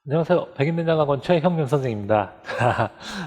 안녕하세요. 백인대장학원 최형균 선생님입니다.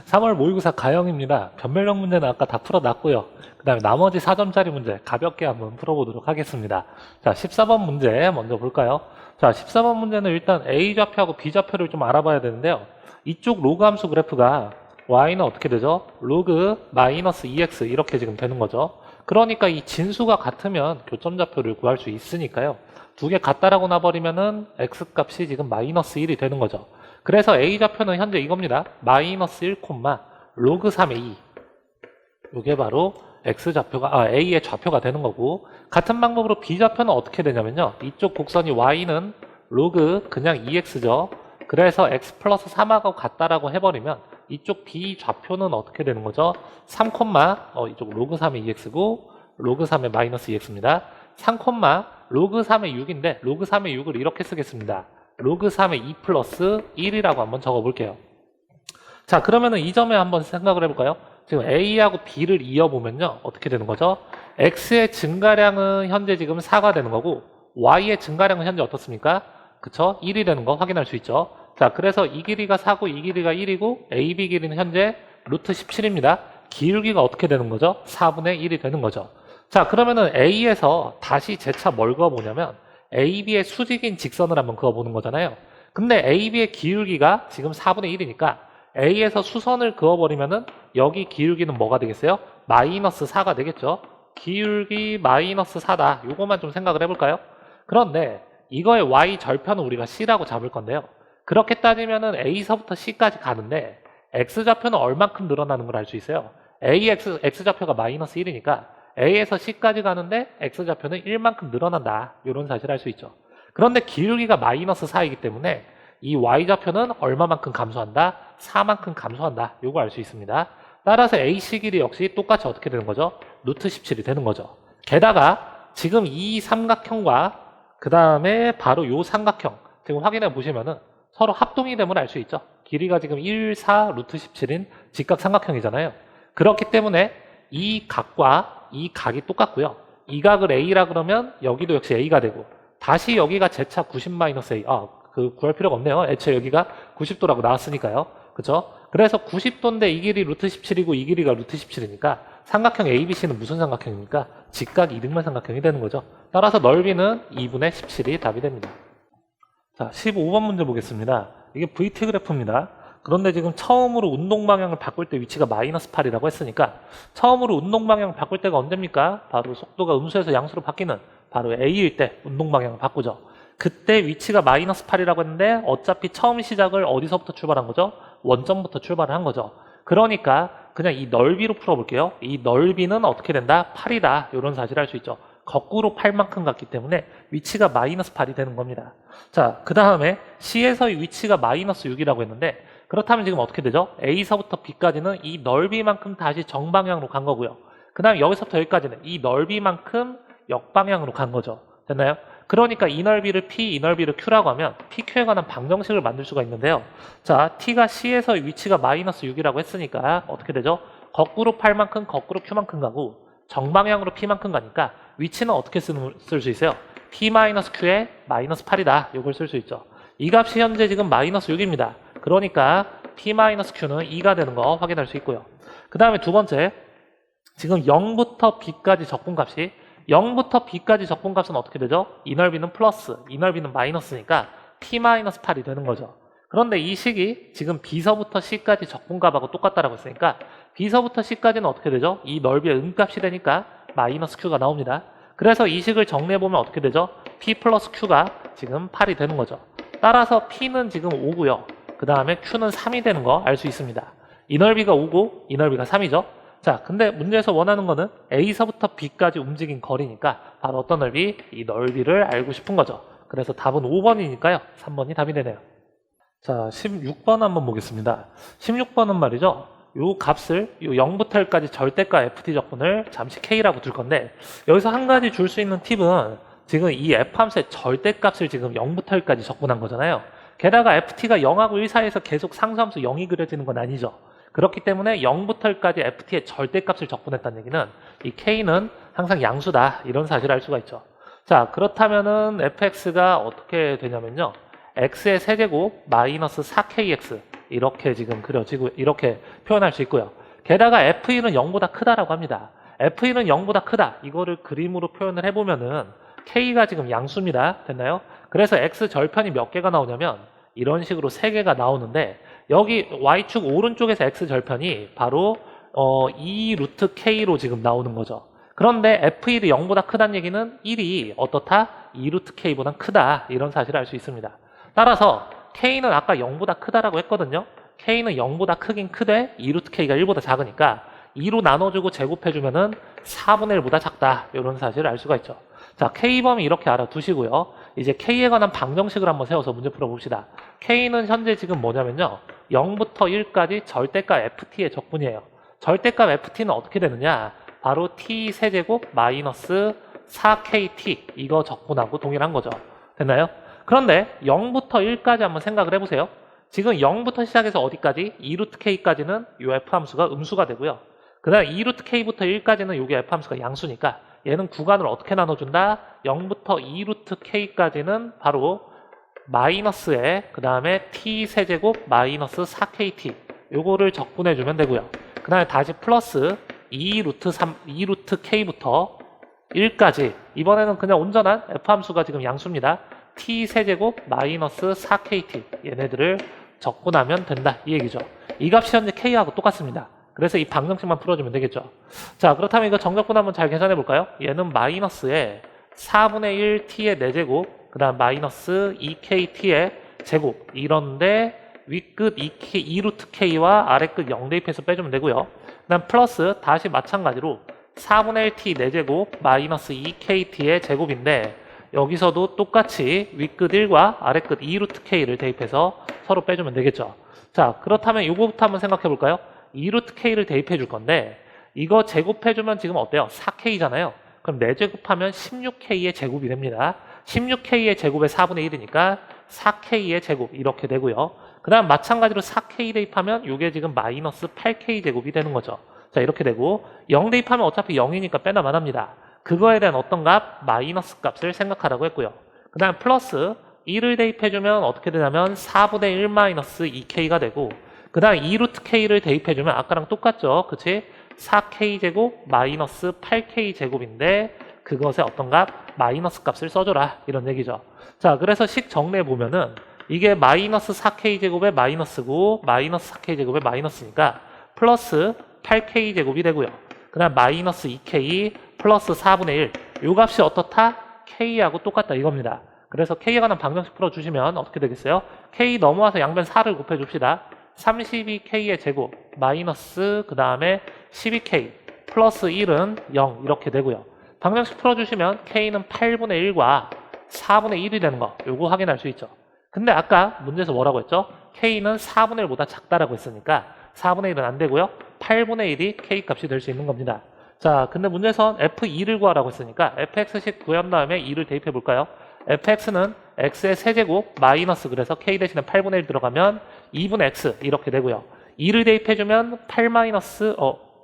3월 모의고사 가형입니다. 변별력 문제는 아까 다 풀어놨고요. 그 다음에 나머지 4점짜리 문제 가볍게 한번 풀어보도록 하겠습니다. 자, 14번 문제 먼저 볼까요? 자, 14번 문제는 일단 A좌표하고 B좌표를 좀 알아봐야 되는데요. 이쪽 로그 함수 그래프가 Y는 어떻게 되죠? 로그 마이너스 2x 이렇게 지금 되는 거죠. 그러니까 이 진수가 같으면 교점좌표를 구할 수 있으니까요. 두 개 같다라고 놔버리면은 x값이 지금 마이너스 1이 되는 거죠. 그래서 a좌표는 현재 이겁니다. 마이너스 1, 로그 3의 2. 이게 바로 a의 좌표가 되는 거고, 같은 방법으로 b좌표는 어떻게 되냐면요. 이쪽 곡선이 y는 로그 그냥 2x죠. 그래서 x 플러스 3하고 같다라고 해버리면 이쪽 b좌표는 어떻게 되는 거죠? 3, 이쪽 로그 3의 2x고 로그 3의 마이너스 2x입니다. 3, 로그 3의 6인데 로그 3의 6을 이렇게 쓰겠습니다. 로그 3의 2 플러스 1이라고 한번 적어볼게요. 자, 그러면은 이 점에 한번 생각을 해볼까요? 지금 A하고 B를 이어보면요. 어떻게 되는 거죠? X의 증가량은 현재 지금 4가 되는 거고 Y의 증가량은 현재 어떻습니까? 그쵸? 1이 되는 거 확인할 수 있죠. 자, 그래서 이 길이가 4고 이 길이가 1이고 AB 길이는 현재 루트 17입니다. 기울기가 어떻게 되는 거죠? 4분의 1이 되는 거죠. 자, 그러면은 A에서 다시 재차 뭘 그어보냐면 AB의 수직인 직선을 한번 그어보는 거잖아요. 근데 AB의 기울기가 지금 4분의 1이니까 A에서 수선을 그어버리면은 여기 기울기는 뭐가 되겠어요? 마이너스 4가 되겠죠. 기울기 마이너스 4다. 요것만 좀 생각을 해볼까요? 그런데 이거의 Y 절편은 우리가 C라고 잡을 건데요. 그렇게 따지면은 A서부터 C까지 가는데 X좌표는 얼만큼 늘어나는 걸 알 수 있어요. X좌표가 마이너스 1이니까 A에서 C까지 가는데 X좌표는 1만큼 늘어난다. 이런 사실을 알 수 있죠. 그런데 기울기가 마이너스 4이기 때문에 이 Y좌표는 얼마만큼 감소한다? 4만큼 감소한다. 요거 알 수 있습니다. 따라서 AC 길이 역시 똑같이 어떻게 되는 거죠? 루트 17이 되는 거죠. 게다가 지금 이 삼각형과 그 다음에 바로 요 삼각형 지금 확인해 보시면은 서로 합동이 되면 알 수 있죠. 길이가 지금 1, 4, 루트 17인 직각 삼각형이잖아요. 그렇기 때문에 이 각과 이 각이 똑같고요. 이 각을 A라 그러면 여기도 역시 A가 되고 다시 여기가 제차 90-A. 구할 필요가 없네요. 애초에 여기가 90도라고 나왔으니까요. 그쵸? 그래서 90도인데 이 길이 루트 17이고 이 길이가 루트 17이니까 삼각형 ABC는 무슨 삼각형입니까? 직각 이등변 삼각형이 되는 거죠. 따라서 넓이는 2분의 17이 답이 됩니다. 자, 15번 문제 보겠습니다. 이게 VT 그래프입니다. 그런데 지금 처음으로 운동 방향을 바꿀 때 위치가 마이너스 8이라고 했으니까 처음으로 운동 방향을 바꿀 때가 언제입니까? 바로 속도가 음수에서 양수로 바뀌는 바로 A일 때 운동 방향을 바꾸죠. 그때 위치가 마이너스 8이라고 했는데 어차피 처음 시작을 어디서부터 출발한 거죠? 원점부터 출발을 한 거죠. 그러니까 그냥 이 넓이로 풀어볼게요. 이 넓이는 어떻게 된다? 8이다. 이런 사실을 알 수 있죠. 거꾸로 8만큼 갔기 때문에 위치가 마이너스 8이 되는 겁니다. 자, 그 다음에 C에서의 위치가 마이너스 6이라고 했는데 그렇다면 지금 어떻게 되죠? A서부터 B까지는 이 넓이만큼 다시 정방향으로 간 거고요. 그 다음에 여기서부터 여기까지는 이 넓이만큼 역방향으로 간 거죠. 됐나요? 그러니까 이 넓이를 P, 이 넓이를 Q라고 하면 PQ에 관한 방정식을 만들 수가 있는데요. 자, T가 C에서의 위치가 마이너스 6이라고 했으니까 어떻게 되죠? 거꾸로 8만큼, 거꾸로 Q만큼 가고 정방향으로 P만큼 가니까 위치는 어떻게 쓸 수 있어요? P-Q에 마이너스 8이다. 이걸 쓸 수 있죠. 이 값이 현재 지금 마이너스 6입니다. 그러니까 P-Q는 2가 되는 거 확인할 수 있고요. 그 다음에 두 번째, 지금 0부터 B까지 적분값이 0부터 B까지 적분값은 어떻게 되죠? 이 넓이는 플러스, 이 넓이는 마이너스니까 P-8이 되는 거죠. 그런데 이 식이 지금 B서부터 C까지 적분값하고 똑같다라고 했으니까 B서부터 C까지는 어떻게 되죠? 이 넓이의 음값이 되니까 마이너스 Q가 나옵니다. 그래서 이 식을 정리해보면 어떻게 되죠? P 플러스 Q가 지금 8이 되는 거죠. 따라서 P는 지금 5고요. 그 다음에 Q는 3이 되는 거 알 수 있습니다. 이 넓이가 5고 이 넓이가 3이죠. 자, 근데 문제에서 원하는 거는 A서부터 B까지 움직인 거리니까 바로 어떤 넓이? 이 넓이를 알고 싶은 거죠. 그래서 답은 5번이니까요. 3번이 답이 되네요. 자, 16번 한번 보겠습니다. 16번은 말이죠. 요 값을 요 0부터 1까지 절대가 FT 적분을 잠시 K라고 둘 건데 여기서 한 가지 줄 수 있는 팁은 지금 이 F 함수의 절대값을 지금 0부터 1까지 적분한 거잖아요. 게다가 FT가 0하고 1 사이에서 계속 상수함수 0이 그려지는 건 아니죠. 그렇기 때문에 0부터 1까지 FT의 절대값을 적분했다는 얘기는 이 K는 항상 양수다. 이런 사실을 알 수가 있죠. 자, 그렇다면은 fx가 어떻게 되냐면요. x의 세제곱 마이너스 4kx 이렇게 지금 그려지고 이렇게 표현할 수 있고요. 게다가 f1은 0보다 크다라고 합니다. f1은 0보다 크다. 이거를 그림으로 표현을 해보면은 k가 지금 양수입니다. 됐나요? 그래서 x 절편이 몇 개가 나오냐면 이런 식으로 3개가 나오는데 여기 y축 오른쪽에서 x 절편이 바로 2 루트 k로 지금 나오는 거죠. 그런데 f1이 0보다 크다는 얘기는 1이 어떻다? 2 루트 k보다 크다. 이런 사실을 알 수 있습니다. 따라서 k는 아까 0보다 크다라고 했거든요. k는 0보다 크긴 크되 2 루트 k가 1보다 작으니까 2로 나눠주고 제곱해주면은 4분의 1보다 작다. 이런 사실을 알 수가 있죠. 자, k범위 이렇게 알아두시고요. 이제 k에 관한 방정식을 한번 세워서 문제 풀어봅시다. k는 현재 지금 뭐냐면요. 0부터 1까지 절대값 ft의 적분이에요. 절대값 ft는 어떻게 되느냐? 바로 t 세제곱 마이너스 4kt 이거 적분하고 동일한 거죠. 됐나요? 그런데 0부터 1까지 한번 생각을 해보세요. 지금 0부터 시작해서 어디까지? 2루트 k까지는 이 f함수가 음수가 되고요. 그 다음 2루트 k부터 1까지는 이게 f함수가 양수니까 얘는 구간을 어떻게 나눠준다? 0부터 2루트 k까지는 바로 마이너스에 그 다음에 t 세제곱 마이너스 4kt 요거를 적분해주면 되고요. 그 다음에 다시 플러스 2루트 k부터 1까지 이번에는 그냥 온전한 f함수가 지금 양수입니다. t 세제곱 마이너스 4kt 얘네들을 적분하면 된다 이 얘기죠. 이 값이 현재 k하고 똑같습니다. 그래서 이 방정식만 풀어주면 되겠죠. 자, 그렇다면 이거 정적분 한번 잘 계산해 볼까요? 얘는 마이너스에 4분의 1 t의 4제곱 그 다음 마이너스 2kt의 제곱 이런데 윗끝 2루트 k와 아래끝 0 대입해서 빼주면 되고요. 그 다음 플러스 다시 마찬가지로 4분의 1 t 4제곱 마이너스 2kt의 제곱인데 여기서도 똑같이 윗끝 1과 아래끝 2루트 k를 대입해서 서로 빼주면 되겠죠. 자, 그렇다면 이거부터 한번 생각해 볼까요? 2루트 k를 대입해 줄 건데 이거 제곱해주면 지금 어때요? 4k잖아요. 그럼 4제곱하면 16k의 제곱이 됩니다. 16k의 제곱에 4분의 1이니까 4k의 제곱 이렇게 되고요. 그 다음 마찬가지로 4k 대입하면 이게 지금 마이너스 8k 제곱이 되는 거죠. 자, 이렇게 되고 0 대입하면 어차피 0이니까 빼나만 합니다. 그거에 대한 어떤 값? 마이너스 값을 생각하라고 했고요. 그 다음 플러스 1을 대입해주면 어떻게 되냐면 4분의 1 마이너스 2k가 되고 그 다음 2루트 k를 대입해주면 아까랑 똑같죠. 그치? 4k 제곱 마이너스 8k 제곱인데 그것의 어떤 값? 마이너스 값을 써줘라 이런 얘기죠. 자, 그래서 식 정리해 보면은 이게 마이너스 4k 제곱의 마이너스고 마이너스 4k 제곱의 마이너스니까 플러스 8k 제곱이 되고요. 그 다음 마이너스 2k 플러스 4분의 1 요 값이 어떻다? k하고 똑같다 이겁니다. 그래서 k에 관한 방정식 풀어주시면 어떻게 되겠어요? k 넘어와서 양변 4를 곱해줍시다. 32k의 제곱 마이너스 그 다음에 12k 플러스 1은 0 이렇게 되고요. 방정식 풀어주시면 k는 8분의 1과 4분의 1이 되는 거 요거 확인할 수 있죠. 근데 아까 문제에서 뭐라고 했죠? k는 4분의 1보다 작다라고 했으니까 4분의 1은 안 되고요. 8분의 1이 k 값이 될 수 있는 겁니다. 자, 근데 문제에선 f2를 구하라고 했으니까 fx식 구한 다음에 2를 대입해 볼까요? fx는 x의 세제곱 마이너스 그래서 k 대신에 8분의 1 들어가면 2분의 x 이렇게 되고요. 2를 대입해주면 8 마이너스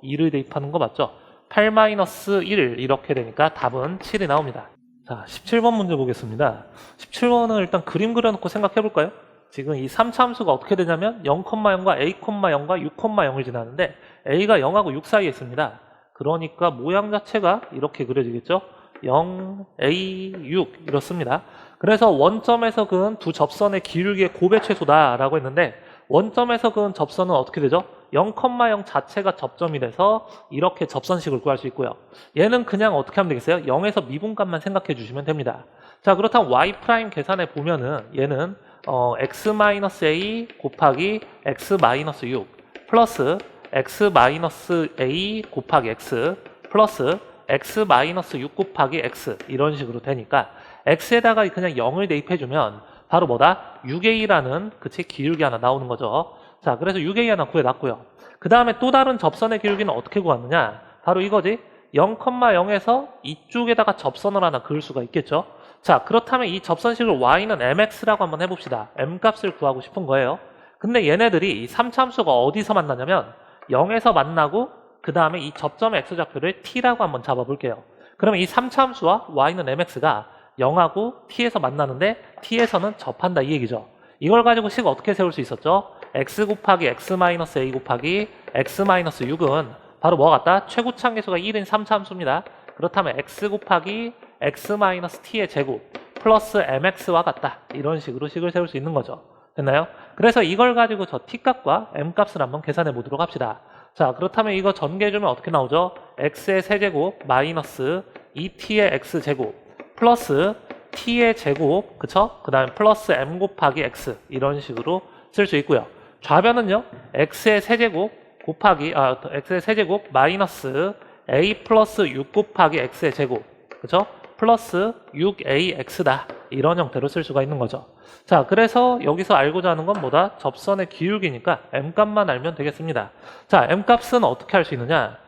2를 대입하는 거 맞죠? 8 마이너스 1 이렇게 되니까 답은 7이 나옵니다. 자, 17번 문제 보겠습니다. 17번은 일단 그림 그려놓고 생각해 볼까요? 지금 이 3차 함수가 어떻게 되냐면 0,0과 a,0과 6,0을 지나는데 a가 0하고 6 사이에 있습니다. 그러니까 모양 자체가 이렇게 그려지겠죠? 0, a, 6 이렇습니다. 그래서 원점에서 그은 두 접선의 기울기의 곱의 최소다라고 했는데 원점에서 그은 접선은 어떻게 되죠? 0,0 자체가 접점이 돼서 이렇게 접선식을 구할 수 있고요. 얘는 그냥 어떻게 하면 되겠어요? 0에서 미분값만 생각해 주시면 됩니다. 자, 그렇다면 y' 계산해 보면은 얘는 x-a 곱하기 x-6 플러스 x-a 곱하기 x 플러스 x-6 곱하기 x 이런 식으로 되니까 x에다가 그냥 0을 대입해주면 바로 뭐다? 6a라는 그치 기울기 하나 나오는 거죠. 자, 그래서 6a 하나 구해놨고요. 그 다음에 또 다른 접선의 기울기는 어떻게 구하느냐? 바로 이거지. 0,0에서 이쪽에다가 접선을 하나 그을 수가 있겠죠. 자, 그렇다면 이 접선식을 y는 mx라고 한번 해봅시다. m값을 구하고 싶은 거예요. 근데 얘네들이 이 3차 함수가 어디서 만나냐면 0에서 만나고 그 다음에 이 접점의 x좌표를 t라고 한번 잡아볼게요. 그러면 이 3차 함수와 y는 mx가 0하고 t에서 만나는데 t에서는 접한다 이 얘기죠. 이걸 가지고 식 어떻게 세울 수 있었죠? x 곱하기 x-a 곱하기 x-6은 바로 뭐가 같다? 최고차함계수가 1인 3차 함수입니다. 그렇다면 x 곱하기 x-t의 제곱 플러스 mx와 같다. 이런 식으로 식을 세울 수 있는 거죠. 됐나요? 그래서 이걸 가지고 저 t값과 m값을 한번 계산해 보도록 합시다. 자, 그렇다면 이거 전개해주면 어떻게 나오죠? x의 세제곱 마이너스 2t의 x제곱 플러스 t의 제곱, 그쵸? 그 다음에 플러스 m 곱하기 x 이런 식으로 쓸 수 있고요. 좌변은요, x의 세제곱 곱하기 x의 세제곱 마이너스 a 플러스 6 곱하기 x의 제곱, 그쵸? 플러스 6ax다 이런 형태로 쓸 수가 있는 거죠. 자, 그래서 여기서 알고자 하는 건 뭐다? 접선의 기울기니까 m값만 알면 되겠습니다. 자, m값은 어떻게 할 수 있느냐?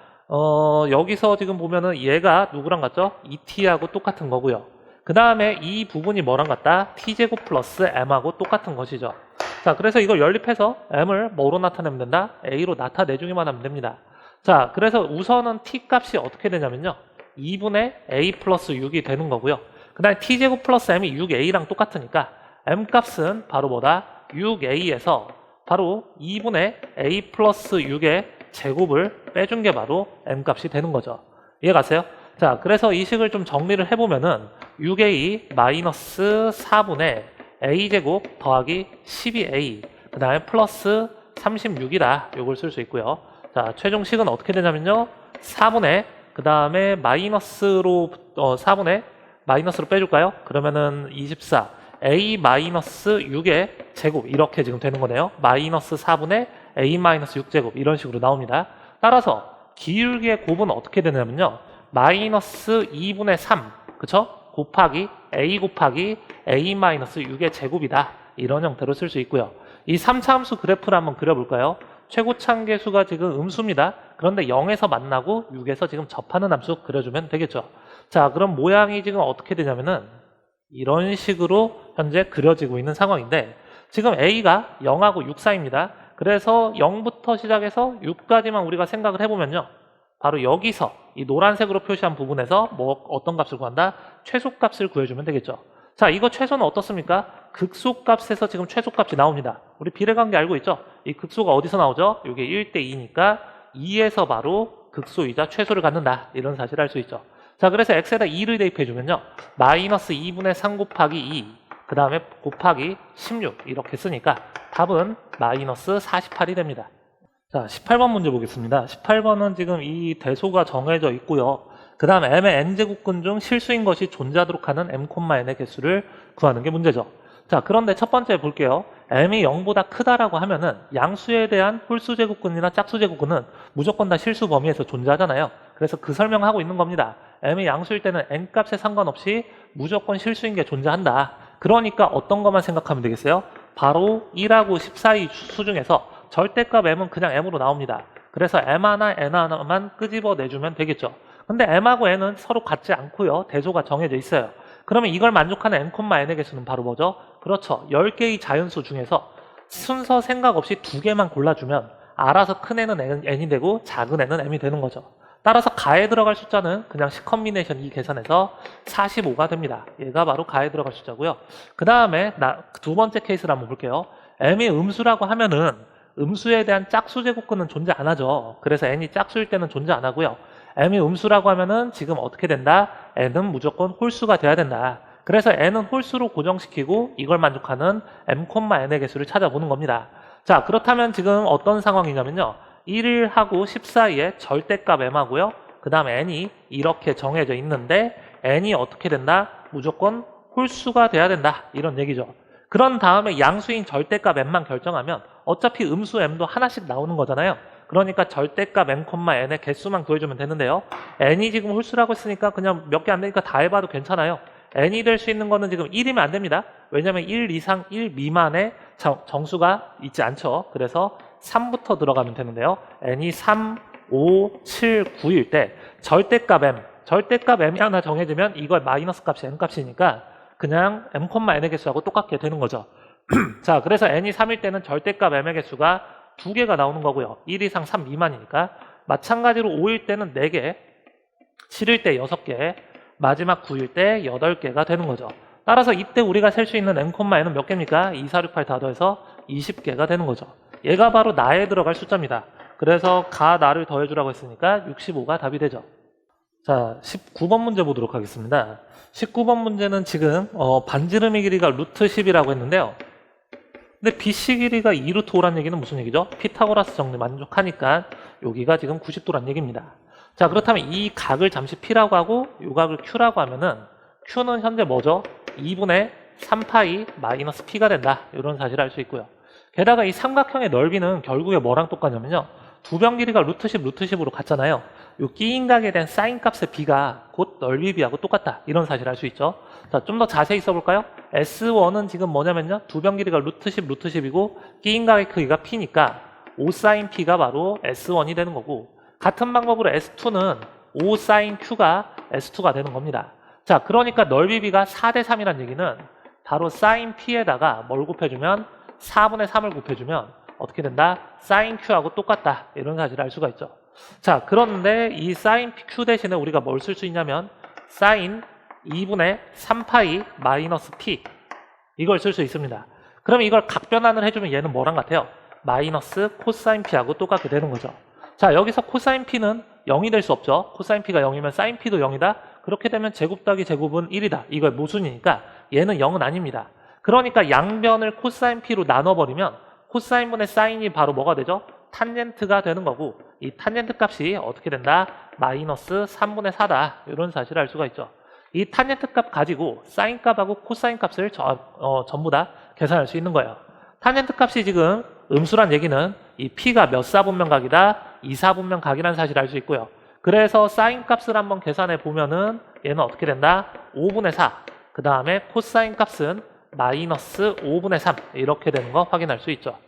여기서 지금 보면은 얘가 누구랑 같죠? 2t하고 똑같은 거고요. 그 다음에 이 부분이 뭐랑 같다? t제곱 플러스 m하고 똑같은 것이죠. 자, 그래서 이걸 연립해서 m을 뭐로 나타내면 된다? a로 나타내주기만 하면 됩니다. 자, 그래서 우선은 t값이 어떻게 되냐면요, 2분의 a 플러스 6이 되는 거고요. 그 다음에 t제곱 플러스 m이 6a랑 똑같으니까 m값은 바로 뭐다? 6a에서 바로 2분의 a 플러스 6의 제곱을 빼준 게 바로 m값이 되는 거죠. 이해가세요? 자, 그래서 이 식을 좀 정리를 해보면은 6a 마이너스 4분의 a제곱 더하기 12a 그 다음에 플러스 36이다. 요걸 쓸 수 있고요. 자, 최종식은 어떻게 되냐면요, 4분의 그 다음에 마이너스로 4분의 마이너스로 빼줄까요? 그러면은 24 a 마이너스 6의 제곱 이렇게 지금 되는 거네요. 마이너스 4분의 a 마이너스 6제곱 이런 식으로 나옵니다. 따라서 기울기의 곱은 어떻게 되냐면요, 마이너스 2분의 3 그쵸? 곱하기 a 곱하기 a 마이너스 6의 제곱이다. 이런 형태로 쓸 수 있고요. 이 3차 함수 그래프를 한번 그려볼까요? 최고차함계수가 지금 음수입니다. 그런데 0에서 만나고 6에서 지금 접하는 함수 그려주면 되겠죠. 자, 그럼 모양이 지금 어떻게 되냐면은 이런 식으로 현재 그려지고 있는 상황인데, 지금 a가 0하고 6 사이입니다. 그래서 0부터 시작해서 6까지만 우리가 생각을 해보면요, 바로 여기서 이 노란색으로 표시한 부분에서 뭐 어떤 값을 구한다? 최소값을 구해주면 되겠죠. 자, 이거 최소는 어떻습니까? 극소값에서 지금 최소값이 나옵니다. 우리 비례관계 알고 있죠? 이 극소가 어디서 나오죠? 이게 1대2니까 2에서 바로 극소이자 최소를 갖는다. 이런 사실을 알 수 있죠. 자, 그래서 x에다 2를 대입해주면요, 마이너스 2분의 3 곱하기 2 그 다음에 곱하기 16 이렇게 쓰니까 답은 마이너스 48이 됩니다. 자, 18번 문제 보겠습니다. 18번은 지금 이 대소가 정해져 있고요. 그 다음 m의 n제곱근 중 실수인 것이 존재하도록 하는 m,n의 개수를 구하는 게 문제죠. 자, 그런데 첫 번째 볼게요. m이 0보다 크다라고 하면은 양수에 대한 홀수제곱근이나 짝수제곱근은 무조건 다 실수 범위에서 존재하잖아요. 그래서 그 설명하고 있는 겁니다. m이 양수일 때는 n값에 상관없이 무조건 실수인 게 존재한다. 그러니까 어떤 것만 생각하면 되겠어요? 바로 1하고 10 사이 수 중에서 절대값 m은 그냥 m으로 나옵니다. 그래서 m 하나, n 하나만 끄집어내주면 되겠죠. 근데 m하고 n은 서로 같지 않고요, 대소가 정해져 있어요. 그러면 이걸 만족하는 m,n의 개수는 바로 뭐죠? 그렇죠. 10개의 자연수 중에서 순서 생각 없이 2개만 골라주면 알아서 큰 n은 n이 되고 작은 n은 m이 되는 거죠. 따라서 가에 들어갈 숫자는 그냥 시컴비네이션 이 계산해서 45가 됩니다. 얘가 바로 가에 들어갈 숫자고요. 그 다음에 두 번째 케이스를 한번 볼게요. m이 음수라고 하면은 음수에 대한 짝수제곱근은 존재 안 하죠. 그래서 n이 짝수일 때는 존재 안 하고요. m이 음수라고 하면은 지금 어떻게 된다? n은 무조건 홀수가 돼야 된다. 그래서 n은 홀수로 고정시키고 이걸 만족하는 m,n의 개수를 찾아보는 겁니다. 자, 그렇다면 지금 어떤 상황이냐면요, 1하고 10 사이에 절대값 m하고요, 그 다음에 n이 이렇게 정해져 있는데 n이 어떻게 된다? 무조건 홀수가 돼야 된다. 이런 얘기죠. 그런 다음에 양수인 절대값 m만 결정하면 어차피 음수 m도 하나씩 나오는 거잖아요. 그러니까 절대값 m,n의 개수만 구해주면 되는데요. n이 지금 홀수라고 했으니까 그냥 몇 개 안 되니까 다 해봐도 괜찮아요. n이 될 수 있는 거는 지금 1이면 안 됩니다. 왜냐면 1 이상 1 미만의 정수가 있지 않죠. 그래서 3부터 들어가면 되는데요. n이 3, 5, 7, 9일 때 절대값 m이 하나 정해지면 이걸 마이너스 값이 m값이니까 그냥 m,n의 개수하고 똑같게 되는 거죠. 자, 그래서 n이 3일 때는 절대값 m의 개수가 2개가 나오는 거고요. 1 이상 3 미만이니까. 마찬가지로 5일 때는 4개, 7일 때 6개, 마지막 9일 때 8개가 되는 거죠. 따라서 이때 우리가 셀 수 있는 n는 몇 개입니까? 2, 4, 6, 8 다 더해서 20개가 되는 거죠. 얘가 바로 나에 들어갈 숫자입니다. 그래서 가 나를 더해주라고 했으니까 65가 답이 되죠. 자, 19번 문제 보도록 하겠습니다. 19번 문제는 지금 반지름의 길이가 루트 10이라고 했는데요. 근데 BC 길이가 2루트 5란 얘기는 무슨 얘기죠? 피타고라스 정리 만족하니까 여기가 지금 90도란 얘기입니다. 자, 그렇다면 이 각을 잠시 P라고 하고 이 각을 Q라고 하면은 Q는 현재 뭐죠? 2분의 3파이 마이너스 P가 된다. 이런 사실을 알 수 있고요. 게다가 이 삼각형의 넓이는 결국에 뭐랑 똑같냐면요. 두 변 길이가 루트 10, 루트 10으로 같잖아요. 이 끼인각에 대한 사인 값의 B가 곧 넓이 B하고 똑같다. 이런 사실을 알 수 있죠. 자, 좀 더 자세히 써볼까요? S1은 지금 뭐냐면요. 두 변 길이가 루트 10, 루트 10이고 끼인각의 크기가 P니까 5 사인 P가 바로 S1이 되는 거고, 같은 방법으로 S2는 5 사인 Q가 S2가 되는 겁니다. 자, 그러니까 넓이 B가 4대 3이란 얘기는 바로 사인 P에다가 뭘 곱해주면 4분의 3을 곱해주면 어떻게 된다? 사인 Q하고 똑같다. 이런 사실을 알 수가 있죠. 자, 그런데 이 사인 Q 대신에 우리가 뭘 쓸 수 있냐면 사인 2분의 3파이 마이너스 P, 이걸 쓸 수 있습니다. 그럼 이걸 각변환을 해주면 얘는 뭐랑 같아요? 마이너스 코사인 P하고 똑같게 되는 거죠. 자, 여기서 코사인 P는 0이 될 수 없죠. 코사인 P가 0이면 사인 P도 0이다. 그렇게 되면 제곱 더하기 제곱은 1이다. 이거 모순이니까 얘는 0은 아닙니다. 그러니까 양변을 코사인 P로 나눠버리면 코사인분의 사인이 바로 뭐가 되죠? 탄젠트가 되는 거고, 이 탄젠트 값이 어떻게 된다? 마이너스 3분의 4다. 이런 사실을 알 수가 있죠. 이 탄젠트 값 가지고 사인 값하고 코사인 값을 전부 다 계산할 수 있는 거예요. 탄젠트 값이 지금 음수란 얘기는 이 P가 몇 사분면 각이다? 2사분면 각이라는 사실을 알 수 있고요. 그래서 사인 값을 한번 계산해 보면은 얘는 어떻게 된다? 5분의 4. 그 다음에 코사인 값은 마이너스 5분의 3. 이렇게 되는 거 확인할 수 있죠.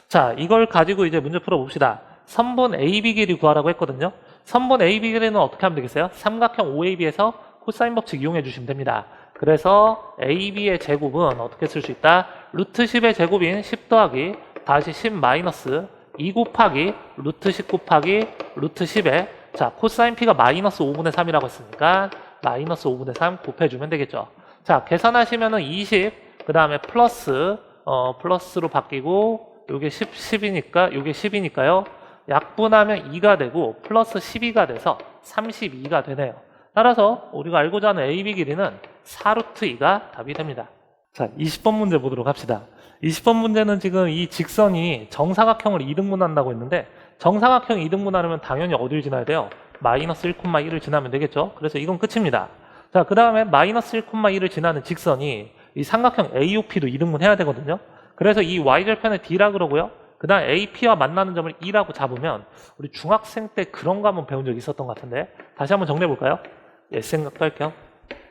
자, 이걸 가지고 이제 문제 풀어봅시다. 선분 AB 길이 구하라고 했거든요. 선분 AB 길이는 어떻게 하면 되겠어요? 삼각형 OAB에서 코사인 법칙 이용해 주시면 됩니다. 그래서 AB의 제곱은 어떻게 쓸 수 있다? 루트 10의 제곱인 10 더하기 다시 10 마이너스 2 곱하기 루트 10 곱하기 루트 10에, 자, 코사인 P가 마이너스 5분의 3이라고 했으니까 마이너스 5분의 3 곱해주면 되겠죠. 자, 계산하시면은 20, 그 다음에 플러스로 바뀌고 요게 10이니까 요게 10이니까요. 약분하면 2가 되고 플러스 12가 돼서 32가 되네요. 따라서 우리가 알고자 하는 AB 길이는 4루트 2가 답이 됩니다. 자, 20번 문제 보도록 합시다. 20번 문제는 지금 이 직선이 정사각형을 2등분한다고 했는데, 정사각형 2등분하려면 당연히 어딜 지나야 돼요? 마이너스 1,1을 지나면 되겠죠. 그래서 이건 끝입니다. 자, 그 다음에 마이너스 1,1을 지나는 직선이 이 삼각형 AOP도 2등분 해야 되거든요. 그래서 이 y절편을 D라 그러고요. 그 다음 AP와 만나는 점을 E라고 잡으면, 우리 중학생 때 그런 거 한번 배운 적이 있었던 것 같은데 다시 한번 정리해 볼까요? 생각도 할게요.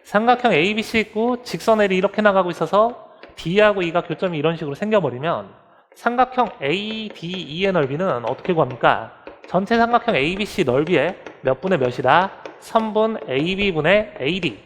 삼각형 ABC 있고 직선 L이 이렇게 나가고 있어서 D하고 E가 교점이 이런 식으로 생겨버리면 삼각형 ADE의 넓이는 어떻게 구합니까? 전체 삼각형 ABC 넓이의 몇 분의 몇이다? 선분 AB분의 AD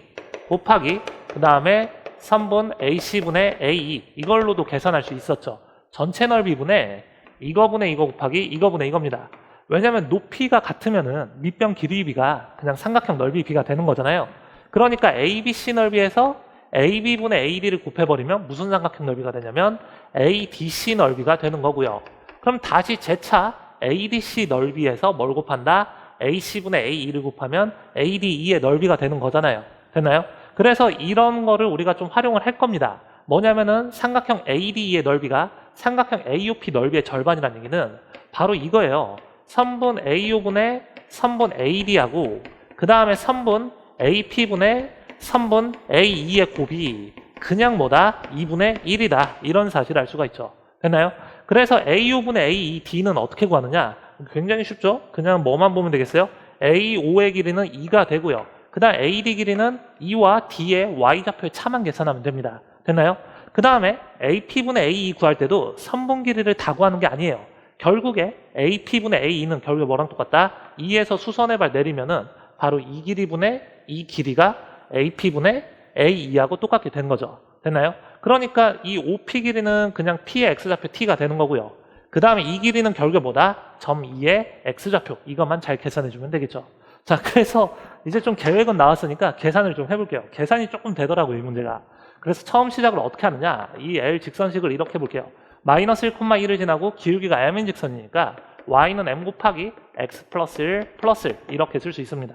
곱하기 그 다음에 선분 AC분의 AE, 이걸로도 계산할 수 있었죠. 전체 넓이분의 이거분의 이거 곱하기 이거분의 이겁니다. 왜냐하면 높이가 같으면은 밑변 길이 B가 그냥 삼각형 넓이 B가 되는 거잖아요. 그러니까 ABC 넓이에서 AB분의 AD를 곱해버리면 무슨 삼각형 넓이가 되냐면 ADC 넓이가 되는 거고요. 그럼 다시 재차 ADC 넓이에서 뭘 곱한다? AC분의 AE를 곱하면 ADE의 넓이가 되는 거잖아요. 됐나요? 그래서 이런 거를 우리가 좀 활용을 할 겁니다. 뭐냐면은 삼각형 ADE의 넓이가 삼각형 AOP 넓이의 절반이라는 얘기는 바로 이거예요. 선분 AO분의 선분 AD하고 그 다음에 선분 AP분의 선분 AE의 곱이 그냥 뭐다? 2분의 1이다. 이런 사실을 알 수가 있죠. 됐나요? 그래서 AO분의 AED는 어떻게 구하느냐? 굉장히 쉽죠? 그냥 뭐만 보면 되겠어요? AO의 길이는 2가 되고요. 그 다음 AD 길이는 E와 D의 Y좌표의 차만 계산하면 됩니다. 됐나요? 그 다음에 AP분의 AE 구할 때도 선분 길이를 다 구하는 게 아니에요. 결국에 AP분의 AE는 결국에 뭐랑 똑같다? 2에서 수선의 발 내리면은 바로 이 길이분의 이 길이가 AP분의 AE하고 똑같게 되는 거죠. 됐나요? 그러니까 이 OP 길이는 그냥 P의 X좌표 T가 되는 거고요. 그 다음에 이 길이는 결국에 뭐다? 점 2의 X좌표, 이것만 잘 계산해주면 되겠죠. 자, 그래서 이제 좀 계획은 나왔으니까 계산을 좀 해볼게요. 계산이 조금 되더라고요, 이 문제가. 그래서 처음 시작을 어떻게 하느냐, 이 L 직선식을 이렇게 볼게요. 마이너스 1,1을 지나고 기울기가 m인 직선이니까 y는 m 곱하기 x 플러스 1 플러스 1 이렇게 쓸 수 있습니다.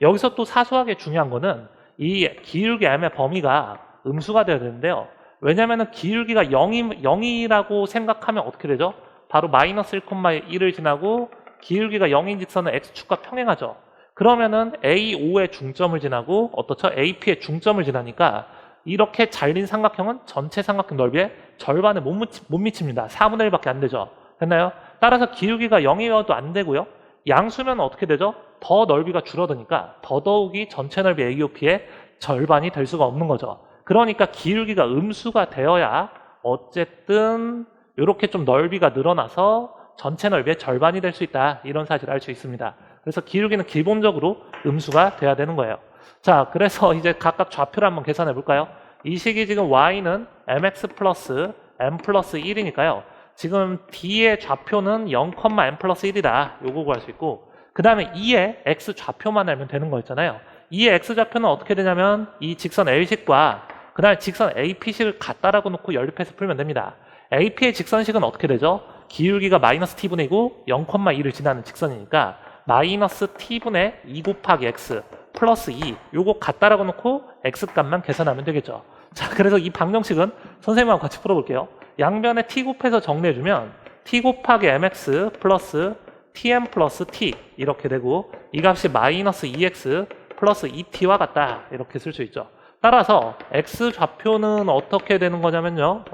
여기서 또 사소하게 중요한 거는 이 기울기 m의 범위가 음수가 되어야 되는데요. 왜냐면은 기울기가 0이라고 생각하면 어떻게 되죠? 바로 마이너스 1,1을 지나고 기울기가 0인 직선은 x축과 평행하죠. 그러면은 A5의 중점을 지나고 어떻죠? AP의 중점을 지나니까 이렇게 잘린 삼각형은 전체 삼각형 넓이의 절반에 못 미칩니다. 4분의 1밖에 안 되죠. 됐나요? 따라서 기울기가 0이어도 안 되고요. 양수면 어떻게 되죠? 더 넓이가 줄어드니까 더더욱이 전체 넓이 AOP의 절반이 될 수가 없는 거죠. 그러니까 기울기가 음수가 되어야 어쨌든 이렇게 좀 넓이가 늘어나서 전체 넓이의 절반이 될 수 있다. 이런 사실을 알 수 있습니다. 그래서 기울기는 기본적으로 음수가 돼야 되는 거예요. 자, 그래서 이제 각각 좌표를 한번 계산해 볼까요? 이 식이 지금 y는 mx 플러스 m 플러스 1이니까요. 지금 d의 좌표는 0,m 플러스 1이다. 요거 구할 수 있고, 그 다음에 2의 x 좌표만 알면 되는 거였잖아요. 2의 x 좌표는 어떻게 되냐면 이 직선 L식과 그 다음에 직선 AP식을 같다라고 놓고 연립해서 풀면 됩니다. AP의 직선식은 어떻게 되죠? 기울기가 마이너스 t분의 2고 0,2를 지나는 직선이니까 마이너스 t분의 2 곱하기 x 플러스 2 요거 같다라고 놓고 x값만 계산하면 되겠죠. 자, 그래서 이 방정식은 선생님하고 같이 풀어볼게요. 양변에 t 곱해서 정리해주면 t 곱하기 mx 플러스 tm 플러스 t 이렇게 되고 이 값이 마이너스 2x 플러스 2t와 같다 이렇게 쓸 수 있죠. 따라서 x 좌표는 어떻게 되는 거냐면요.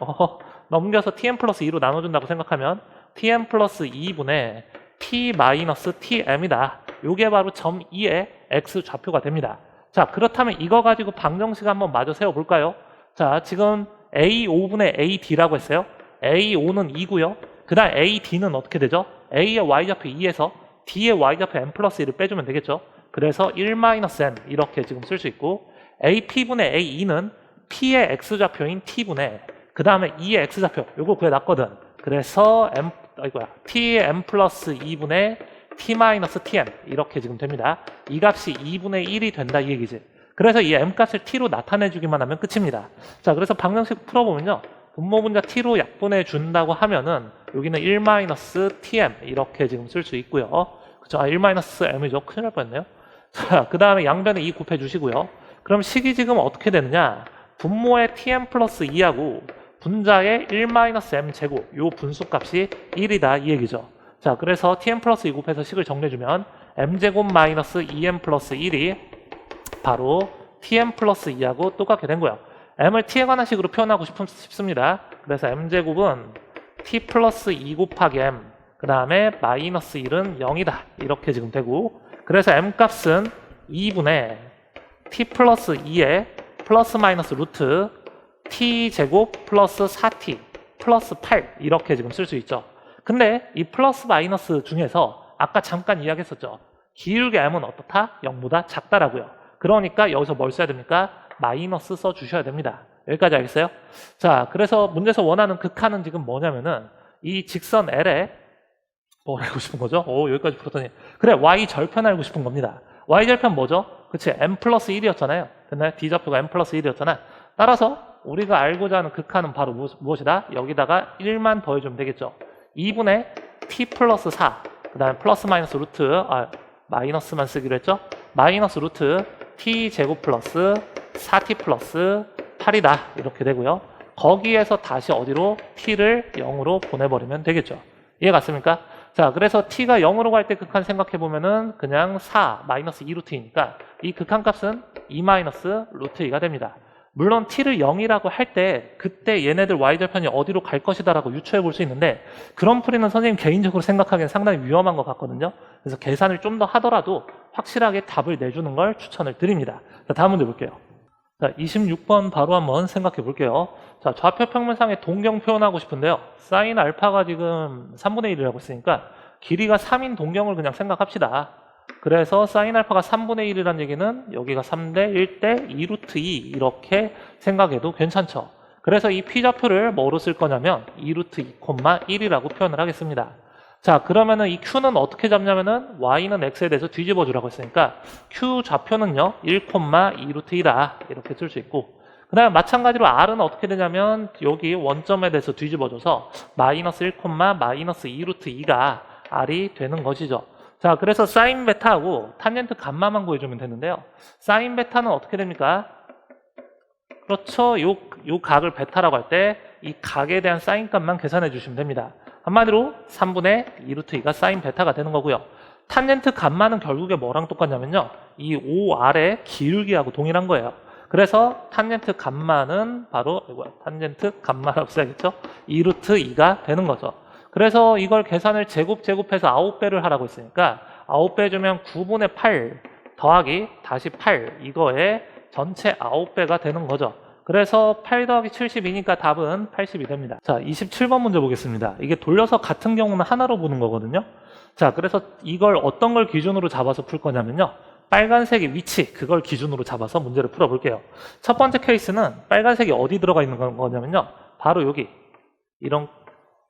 넘겨서 tm 플러스 2로 나눠준다고 생각하면 tm 플러스 2분의 t 마이너스 tm이다. 요게 바로 점 2의 x 좌표가 됩니다. 자, 그렇다면 이거 가지고 방정식 한번 마저 세워볼까요? 자, 지금 a5분의 ad라고 했어요. a5는 2고요. 그 다음 ad는 어떻게 되죠? a의 y좌표 2에서 d의 y좌표 m 플러스 1을 빼주면 되겠죠. 그래서 1-m 이렇게 지금 쓸 수 있고 ap분의 a2는 p의 x좌표인 t분의 그 다음에 2의 x좌표 요거 구해놨거든. 그래서 t의 m 플러스 2분의 t 마이너스 tm 이렇게 지금 됩니다. 이 값이 2분의 1이 된다 이 얘기지. 그래서 이 m 값을 t로 나타내주기만 하면 끝입니다. 자, 그래서 방정식 풀어보면요. 분모분자 t로 약분해 준다고 하면은 여기는 1-tm 이렇게 지금 쓸 수 있고요. 그쵸? 1-m이죠. 큰일 날 뻔했네요. 자, 그 다음에 양변에 2 곱해 주시고요. 그럼 식이 지금 어떻게 되느냐? 분모의 tm 플러스 2하고 분자의 1-m 제곱 요 분수값이 1이다 이 얘기죠. 자, 그래서 tm 플러스 2 곱해서 식을 정리해주면 m제곱 마이너스 2m 플러스 1이 바로 tm 플러스 2하고 똑같게 된 거예요. m을 t에 관한 식으로 표현하고 싶습니다. 그래서 m제곱은 t 플러스 2 곱하기 m 그 다음에 마이너스 1은 0이다 이렇게 지금 되고 그래서 m 값은 2분의 t 플러스 2에 플러스 마이너스 루트 t 제곱 플러스 4t 플러스 8 이렇게 지금 쓸 수 있죠. 근데 이 플러스 마이너스 중에서 아까 잠깐 이야기했었죠. 기울기 m은 어떻다? 0보다 작다라고요. 그러니까 여기서 뭘 써야 됩니까? 마이너스 써주셔야 됩니다. 여기까지 알겠어요? 자, 그래서 문제에서 원하는 극한은 지금 뭐냐면은 이 직선 L에 뭘 알고 싶은 거죠? 여기까지 풀었더니 그래, y절편 알고 싶은 겁니다. y절편 뭐죠? 그치, m 플러스 1이었잖아요. 됐나요? d좌표가 m 플러스 1이었잖아. 따라서 우리가 알고자 하는 극한은 바로 무엇이다? 여기다가 1만 더해주면 되겠죠. 2분의 t 플러스 4, 그 다음에 플러스 마이너스 루트, 마이너스만 쓰기로 했죠? 마이너스 루트 t 제곱 플러스 4t 플러스 8이다 이렇게 되고요. 거기에서 다시 어디로? t를 0으로 보내버리면 되겠죠. 이해 갔습니까? 자, 그래서 t가 0으로 갈 때 극한 생각해보면은 그냥 4 마이너스 2루트이니까 이 극한 값은 2 마이너스 루트 2가 됩니다. 물론 t를 0이라고 할 때 그때 얘네들 y절편이 어디로 갈 것이다 라고 유추해 볼 수 있는데 그런 풀이는 선생님 개인적으로 생각하기엔 상당히 위험한 것 같거든요. 그래서 계산을 좀 더 하더라도 확실하게 답을 내주는 걸 추천을 드립니다. 자, 다음 문제 볼게요. 자, 26번 바로 한번 생각해 볼게요. 자, 좌표 평면상에 동경 표현하고 싶은데요. 사인 알파가 지금 3분의 1이라고 했으니까 길이가 3인 동경을 그냥 생각합시다. 그래서 사인 알파가 3분의 1이라는 얘기는 여기가 3대 1대 2루트 2 이렇게 생각해도 괜찮죠. 그래서 이 p좌표를 뭐로 쓸 거냐면 2루트 2, 1이라고 표현을 하겠습니다. 자, 그러면은 이 Q는 어떻게 잡냐면은 Y는 X에 대해서 뒤집어 주라고 했으니까 Q 좌표는요 1,2 루트 2다 이렇게 쓸 수 있고, 그 다음에 마찬가지로 R은 어떻게 되냐면 여기 원점에 대해서 뒤집어 줘서 마이너스 1, 마이너스 2 루트 2가 R이 되는 것이죠. 자, 그래서 사인 베타하고 탄젠트 감마만 구해주면 되는데요. 사인 베타는 어떻게 됩니까? 그렇죠. 요 각을 베타라고 할 때 이 각에 대한 사인 값만 계산해 주시면 됩니다. 한마디로 3분의 2 루트 2가 사인 베타가 되는 거고요. 탄젠트 감마는 결국에 뭐랑 똑같냐면요. 이 OR의 기울기하고 동일한 거예요. 그래서 탄젠트 감마는 바로 탄젠트 감마라고 써야겠죠. 2 루트 2가 되는 거죠. 그래서 이걸 계산을 제곱해서 9배를 하라고 했으니까 9배 주면 9분의 8 더하기 다시 8 이거에 전체 9배가 되는 거죠. 그래서 8 더하기 72니까 답은 80이 됩니다. 자, 27번 문제 보겠습니다. 이게 돌려서 같은 경우는 하나로 보는 거거든요. 자, 그래서 이걸 어떤 걸 기준으로 잡아서 풀 거냐면요. 빨간색의 위치, 그걸 기준으로 잡아서 문제를 풀어볼게요. 첫 번째 케이스는 빨간색이 어디 들어가 있는 거냐면요. 바로 여기 이런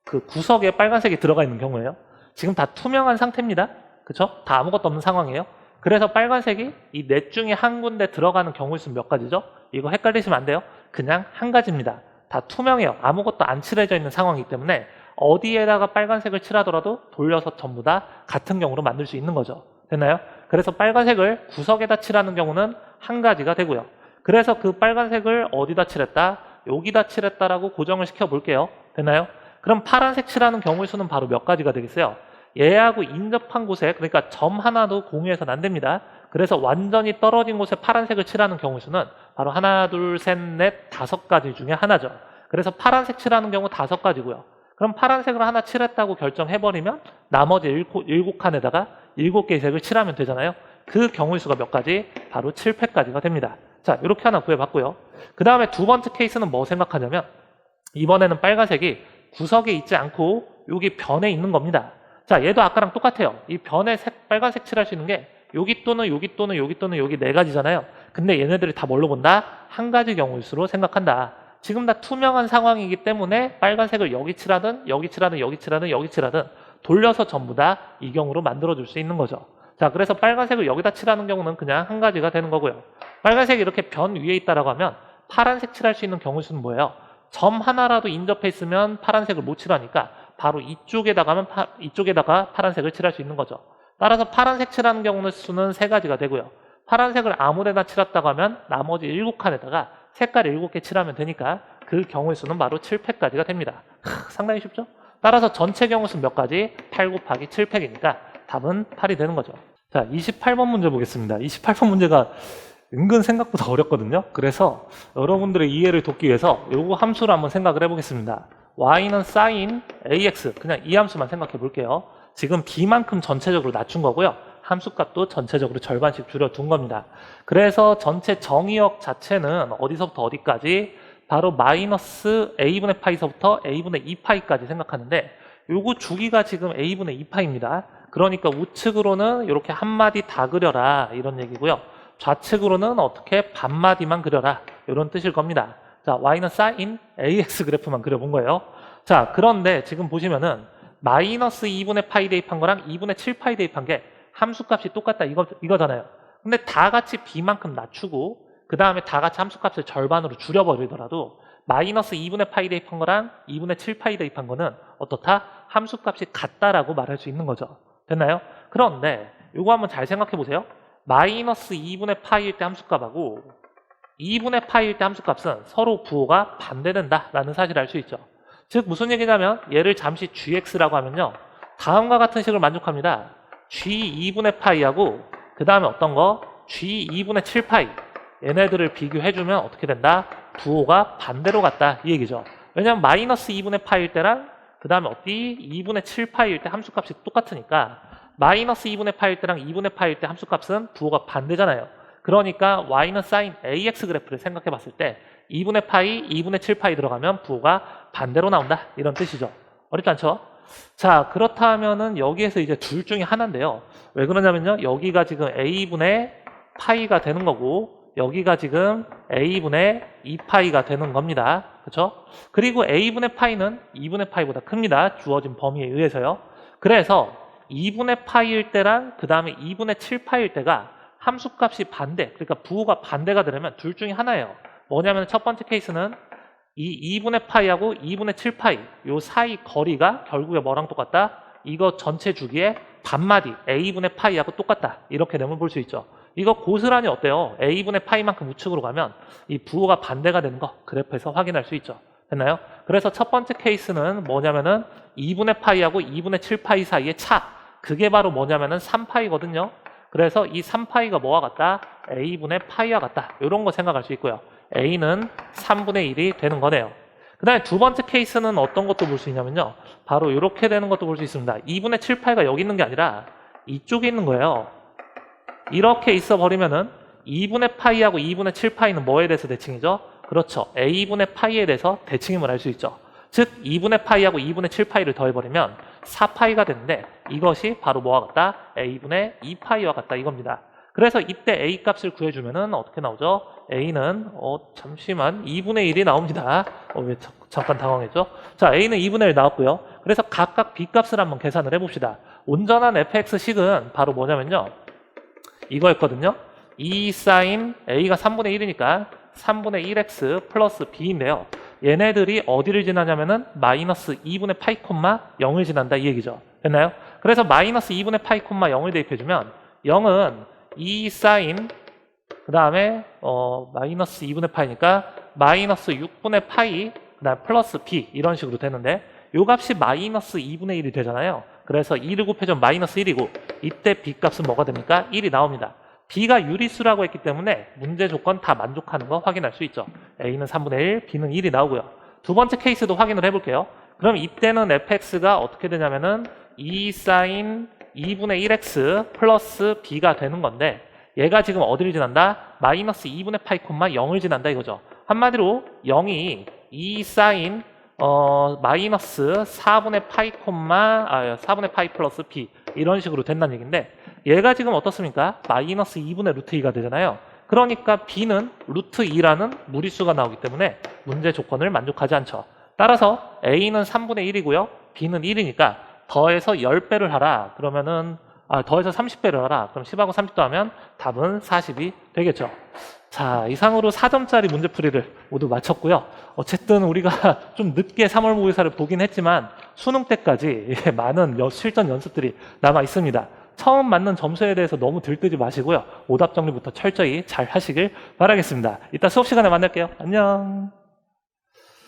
그 구석에 빨간색이 들어가 있는 경우예요. 지금 다 투명한 상태입니다. 그쵸? 다 아무것도 없는 상황이에요. 그래서 빨간색이 이 넷 중에 한 군데 들어가는 경우의 수는 몇 가지죠? 이거 헷갈리시면 안 돼요. 그냥 한 가지입니다. 다 투명해요. 아무것도 안 칠해져 있는 상황이기 때문에 어디에다가 빨간색을 칠하더라도 돌려서 전부 다 같은 경우로 만들 수 있는 거죠. 됐나요? 그래서 빨간색을 구석에다 칠하는 경우는 한 가지가 되고요. 그래서 그 빨간색을 어디다 칠했다? 여기다 칠했다라고 고정을 시켜 볼게요. 됐나요? 그럼 파란색 칠하는 경우의 수는 바로 몇 가지가 되겠어요? 얘하고 인접한 곳에, 그러니까 점 하나도 공유해서는 안 됩니다. 그래서 완전히 떨어진 곳에 파란색을 칠하는 경우의 수는 바로 하나, 둘, 셋, 넷, 5가지 중에 하나죠. 그래서 파란색 칠하는 경우 5가지고요. 그럼 파란색을 하나 칠했다고 결정해버리면 나머지 7칸에다가 7개의 색을 칠하면 되잖아요. 그 경우의 수가 몇 가지? 바로 7팩까지가 됩니다. 자, 이렇게 하나 구해봤고요. 그 다음에 두 번째 케이스는 뭐 생각하냐면 이번에는 빨간색이 구석에 있지 않고 여기 변에 있는 겁니다. 자, 얘도 아까랑 똑같아요. 이 변에 빨간색 칠할 수 있는 게 여기 또는 여기 또는 여기 또는 여기 4가지잖아요. 근데 얘네들이 다 뭘로 본다? 한 가지 경우일수록 생각한다. 지금 다 투명한 상황이기 때문에 빨간색을 여기 칠하든 여기 칠하든 여기 칠하든 여기 칠하든 돌려서 전부 다 이 경우로 만들어줄 수 있는 거죠. 자, 그래서 빨간색을 여기다 칠하는 경우는 그냥 한 가지가 되는 거고요. 빨간색이 이렇게 변 위에 있다라고 하면 파란색 칠할 수 있는 경우 수는 뭐예요? 점 하나라도 인접해 있으면 파란색을 못 칠하니까 바로 이쪽에다가 파란색을 칠할 수 있는 거죠. 따라서 파란색 칠하는 경우는 수는 3가지가 되고요. 파란색을 아무데나 칠했다고 하면 나머지 7칸에다가 색깔 7개 칠하면 되니까 그 경우의 수는 바로 7팩까지가 됩니다. 상당히 쉽죠? 따라서 전체 경우 수는 몇 가지? 8 곱하기 7팩이니까 답은 8이 되는 거죠. 자, 28번 문제 보겠습니다. 28번 문제가 은근 생각보다 어렵거든요. 그래서 여러분들의 이해를 돕기 위해서 요거 함수를 한번 생각을 해보겠습니다. y는 sin ax, 그냥 이 함수만 생각해 볼게요. 지금 b만큼 전체적으로 낮춘 거고요. 함수값도 전체적으로 절반씩 줄여둔 겁니다. 그래서 전체 정의역 자체는 어디서부터 어디까지? 바로 마이너스 a분의 파이서부터 a분의 2파이까지 생각하는데 요거 주기가 지금 a분의 2파입니다. 그러니까 우측으로는 이렇게 한 마디 다 그려라 이런 얘기고요. 좌측으로는 어떻게 반마디만 그려라 이런 뜻일 겁니다. 자, y는 sin ax 그래프만 그려본 거예요. 자, 그런데 지금 보시면은 마이너스 2분의 파이 대입한 거랑 2분의 7파이 대입한 게 함수값이 똑같다 이거잖아요. 근데 다 같이 b만큼 낮추고 그 다음에 다 같이 함수값을 절반으로 줄여버리더라도 마이너스 2분의 파이 대입한 거랑 2분의 7파이 대입한 거는 어떻다? 함수값이 같다라고 말할 수 있는 거죠. 됐나요? 그런데 이거 한번 잘 생각해 보세요. 마이너스 2분의 파이일 때 함수값하고 2분의 파이일 때 함수값은 서로 부호가 반대된다라는 사실을 알 수 있죠. 즉 무슨 얘기냐면 얘를 잠시 gx라고 하면요. 다음과 같은 식을 만족합니다. g2분의 파이하고 그 다음에 어떤 거? g2분의 7파이 얘네들을 비교해주면 어떻게 된다? 부호가 반대로 갔다 이 얘기죠. 왜냐면 마이너스 2분의 파이일 때랑 그 다음에 어디? 2분의 7파이일 때 함수값이 똑같으니까 마이너스 2분의 파이일 때랑 2분의 파이일 때 함수값은 부호가 반대잖아요. 그러니까 y는 sin ax 그래프를 생각해 봤을 때 2분의 파이, 2분의 7파이 들어가면 부호가 반대로 나온다 이런 뜻이죠. 어렵지 않죠? 자, 그렇다면은 여기에서 이제 둘 중에 하나인데요. 왜 그러냐면요. 여기가 지금 a분의 파이가 되는 거고 여기가 지금 a분의 2파이가 되는 겁니다. 그렇죠? 그리고 a분의 파이는 2분의 파이보다 큽니다. 주어진 범위에 의해서요. 그래서 2분의 파이일 때랑 그 다음에 2분의 7파이일 때가 함수값이 반대, 그러니까 부호가 반대가 되려면 둘 중에 하나예요. 뭐냐면 첫 번째 케이스는 이 2분의 파이하고 2분의 7파이 요 사이 거리가 결국에 뭐랑 똑같다? 이거 전체 주기의 반마디 a분의 파이하고 똑같다. 이렇게 되면 볼 수 있죠. 이거 고스란히 어때요? a분의 파이만큼 우측으로 가면 이 부호가 반대가 되는 거 그래프에서 확인할 수 있죠. 됐나요? 그래서 첫 번째 케이스는 뭐냐면은 2분의 파이하고 2분의 7파이 사이의 차, 그게 바로 뭐냐면은 3파이거든요. 그래서 이 3파이가 뭐와 같다? a분의 파이와 같다. 이런 거 생각할 수 있고요. a는 3분의 1이 되는 거네요. 그 다음에 두 번째 케이스는 어떤 것도 볼 수 있냐면요. 바로 이렇게 되는 것도 볼 수 있습니다. 2분의 7파이가 여기 있는 게 아니라 이쪽에 있는 거예요. 이렇게 있어 버리면은 2분의 파이하고 2분의 7파이는 뭐에 대해서 대칭이죠? 그렇죠. a분의 파이에 대해서 대칭임을 알 수 있죠. 즉 2분의 파이하고 2분의 7파이를 더해버리면 4파이가 되는데 이것이 바로 뭐와 같다? a분의 2파이와 같다 이겁니다. 그래서 이때 a 값을 구해주면은 어떻게 나오죠? a는 잠시만 2분의 1이 나옵니다. 왜 잠깐 당황했죠? 자, a는 2분의 1 나왔고요. 그래서 각각 b 값을 한번 계산을 해봅시다. 온전한 fx식은 바로 뭐냐면요. 이거였거든요. 2 sin a가 3분의 1이니까 3분의 1x 플러스 b인데요. 얘네들이 어디를 지나냐면은 마이너스 2분의 파이 콤마 0을 지난다 이 얘기죠. 됐나요? 그래서 마이너스 2분의 파이 콤마 0을 대입해주면 0은 2 sin 그 다음에 마이너스 2분의 파이니까 마이너스 6분의 파이 그 다음 플러스 b 이런 식으로 되는데 요 값이 마이너스 2분의 1이 되잖아요. 그래서 2를 곱해주면 마이너스 1이고 이때 b 값은 뭐가 됩니까? 1이 나옵니다. b가 유리수라고 했기 때문에 문제 조건 다 만족하는 거 확인할 수 있죠. a는 3분의 1, b는 1이 나오고요. 두 번째 케이스도 확인을 해볼게요. 그럼 이때는 fx가 어떻게 되냐면은 2 sin 2분의 1x 플러스 b가 되는 건데 얘가 지금 어디를 지난다? 마이너스 2분의 파이 콤마 0을 지난다 이거죠. 한마디로 0이 2 sin 마이너스 4분의 파이 콤마 4분의 파이 플러스 b 이런 식으로 된다는 얘기인데 얘가 지금 어떻습니까? 마이너스 2분의 루트 2가 되잖아요. 그러니까 b는 루트 2라는 무리수가 나오기 때문에 문제 조건을 만족하지 않죠. 따라서 a는 3분의 1이고요. b는 1이니까 더해서 10배를 하라. 그러면은 더해서 30배를 하라. 그럼 10하고 30도 하면 답은 40이 되겠죠. 자, 이상으로 4점짜리 문제풀이를 모두 마쳤고요. 어쨌든 우리가 좀 늦게 3월 모의사를 보긴 했지만 수능 때까지 많은 실전 연습들이 남아 있습니다. 처음 맞는 점수에 대해서 너무 들뜨지 마시고요. 오답 정리부터 철저히 잘 하시길 바라겠습니다. 이따 수업 시간에 만날게요. 안녕.